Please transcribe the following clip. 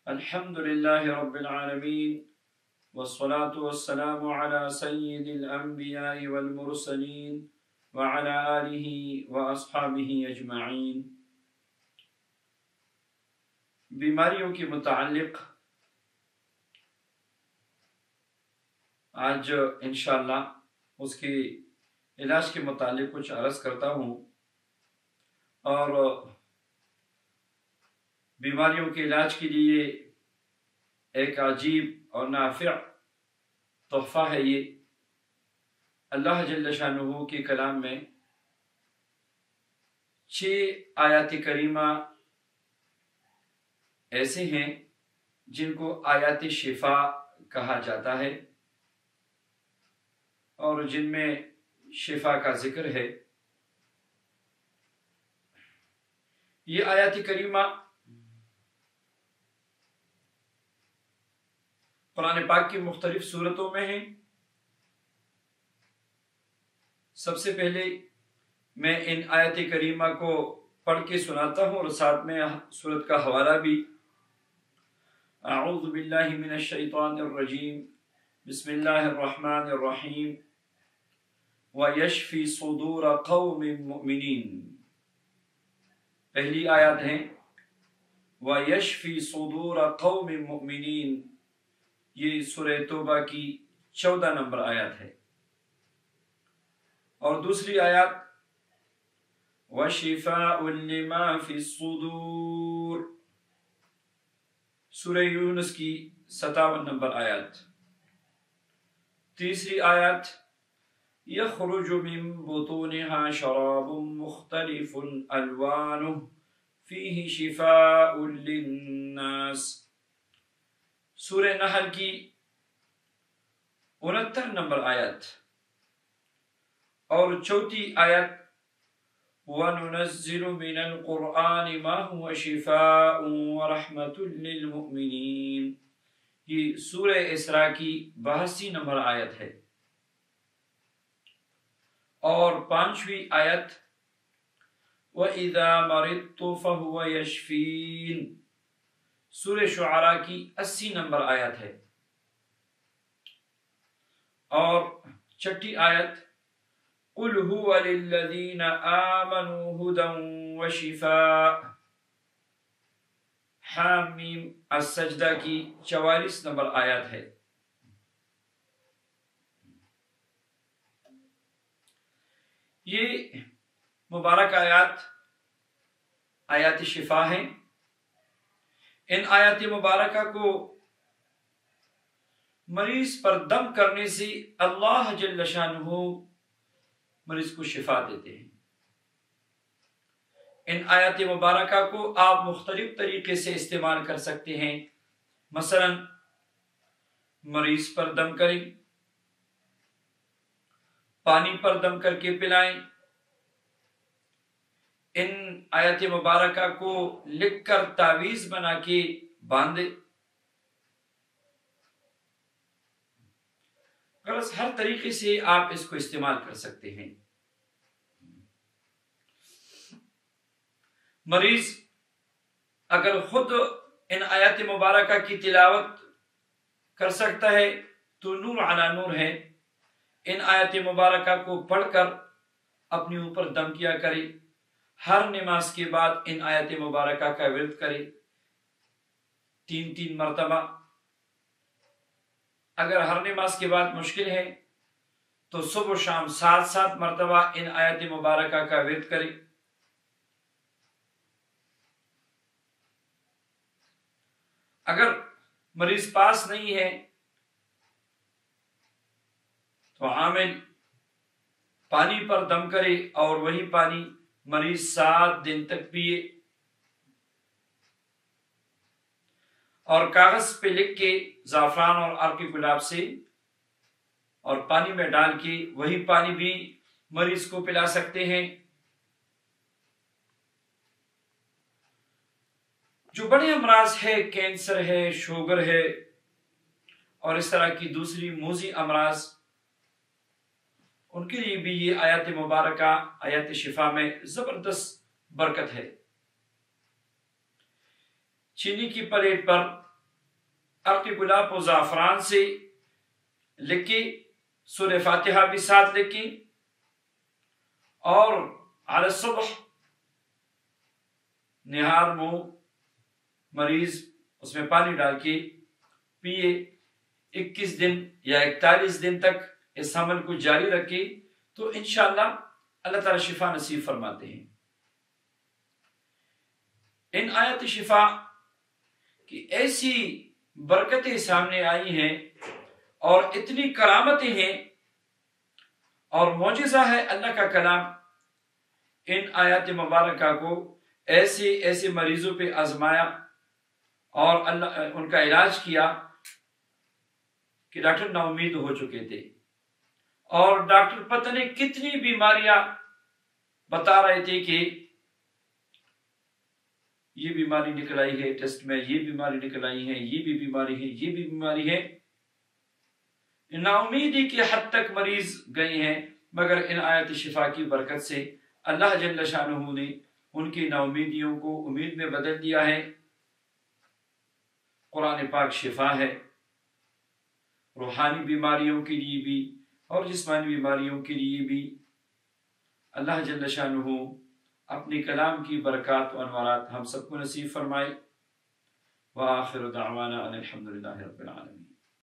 الحمد لله رب العالمين والصلاة والسلام على سيد الأنبياء والمرسلين وعلى آله وأصحابه أجمعين۔ بیماریوں کے متعلق آج انشاءاللہ اس کے علاج کے متعلق کچھ عرض کرتا ہوں، اور بیماریوں کے علاج کے لیے ایک عجیب اور نافع تحفہ ہے یہ۔ اللہ جل شانہ کے کلام میں 6 آیات کریمہ ایسے ہیں جن کو آیات شفا کہا جاتا ہے، اور جن میں شفا کا ذکر ہے۔ یہ آیات کریمہ قرآن پاک کی مختلف صورتوں میں ہیں۔ سب سے پہلے میں ان آیات کریمہ کو پڑھ کے سناتا ہوں، اور ساتھ میں صورت کا حوالہ بھی۔ اعوذ باللہ من الشیطان الرجیم، بسم اللہ الرحمن الرحیم۔ وَيَشْفِي صُدُورَ قَوْمٍ مُؤْمِنِينَ، پہلی آیات ہیں وَيَشْفِي صُدُورَ قَوْمٍ مُؤْمِنِينَ، یہ سورہ توبہ کی 14 نمبر آیات ہے۔ اور دوسری آیات وَشِفَاءٌ لِمَا فِي الصُّدُورِ، سورہ یونس کی 57 نمبر آیات۔ تیسری آیات يَخْرُجُ مِن بُطُونِهَا شَرَابٌ مُخْتَلِفٌ أَلْوَانُهُ فِيهِ شِفَاءٌ لِلنَّاسِ، سورہ نحل کی 69 نمبر آیت۔ اور چوتھی آیت وَنُنَزِّلُ مِنَ الْقُرْآنِ مَا هُوَ شِفَاءٌ وَرَحْمَةٌ لِلْمُؤْمِنِينَ، یہ سورہ اسراء کی 82 نمبر آیت ہے۔ اور 5ویں آیت وَإِذَا مَرِضْتُ فَهُوَ يَشْفِينِ، سورہ شعراء کی 80 نمبر آیت ہے۔ اور 6ٹھی آیت قُلْ هُوَ لِلَّذِينَ آمَنُوا هُدًى وَشِفَاءٌ، حامیم السجدہ کی 44 نمبر آیت ہے۔ یہ مبارک آیات آیات شفا ہیں۔ ان آیات مبارکہ کو مریض پر دم کرنے سے اللہ جل شانہ مریض کو شفا دیتے ہیں۔ ان آیات مبارکہ کو آپ مختلف طریقے سے استعمال کر سکتے ہیں۔ مثلا مریض پر دم کریں، پانی پر دم کر کے پلائیں، ان آیات مبارکہ کو لکھ کر تعویذ بنا کے باندھیں۔ غرض ہر طریقے سے آپ اس کو استعمال کر سکتے ہیں۔ مریض اگر خود ان آیات مبارکہ کی تلاوت کر سکتا ہے تو نور علی نور ہے۔ ان آیات مبارکہ کو پڑھ کر اپنے اوپر دم کیا کرے، ہر نماز کے بعد ان آیات مبارکہ کا ورد کرے 3 مرتبہ۔ اگر ہر نماز کے بعد مشکل ہے تو صبح و شام 7 مرتبہ ان آیات مبارکہ کا ورد کرے۔ اگر مریض پاس نہیں ہے تو عامل پانی پر دم کرے، اور وہی پانی مریض 7 دن تک پیے، اور کاغذ پہ لکھ کے زعفران اور عرق گلاب سے اور پانی میں ڈال کے وہی پانی بھی مریض کو پلا سکتے ہیں۔ جو بڑے امراض ہے، کینسر ہے، شوگر ہے، اور اس طرح کی دوسری موذی امراض، ان کے لیے بھی یہ آیات مبارکہ آیات شفا میں زبردست برکت ہے۔ چینی کی پلیٹ پر عرق گلاب و زعفران سے لکھی، سورہ فاتحہ بھی ساتھ لکھی، اور علی الصبح نہار منہ مریض اس میں پانی ڈال کے پیے، 21 دن یا 41 دن تک اس عمل کو جاری رکھے تو انشاءاللہ اللہ تعالیٰ شفا نصیب فرماتے ہیں۔ ان آیات شفا کی ایسی برکتیں سامنے آئی ہیں اور اتنی کرامتیں ہیں اور معجزہ ہے اللہ کا کلام۔ ان آیات مبارکہ کو ایسے مریضوں پہ آزمایا اور اللہ ان کا علاج کیا کہ ڈاکٹر نا امید ہو چکے تھے، اور ڈاکٹر پتہ نہیں کتنی بیماریاں بتا رہے تھے کہ یہ بیماری نکل آئی ہے ٹیسٹ میں، یہ بیماری نکل آئی ہے، یہ بھی بیماری ہے، یہ بھی بیماری ہے۔ نا امیدی کی حد تک مریض گئے ہیں، مگر ان آیات شفا کی برکت سے اللہ جل شانہ نے ان کی نا امیدیوں کو امید میں بدل دیا ہے۔ قرآن پاک شفا ہے، روحانی بیماریوں کے لیے بھی اور جسمانی بیماریوں کے لیے بھی۔ اللہ جل شانہ اپنے کلام کی برکات و انوارات ہم سب کو نصیب فرمائے۔ وآخر دعوانا ان الحمد للہ رب العالمین۔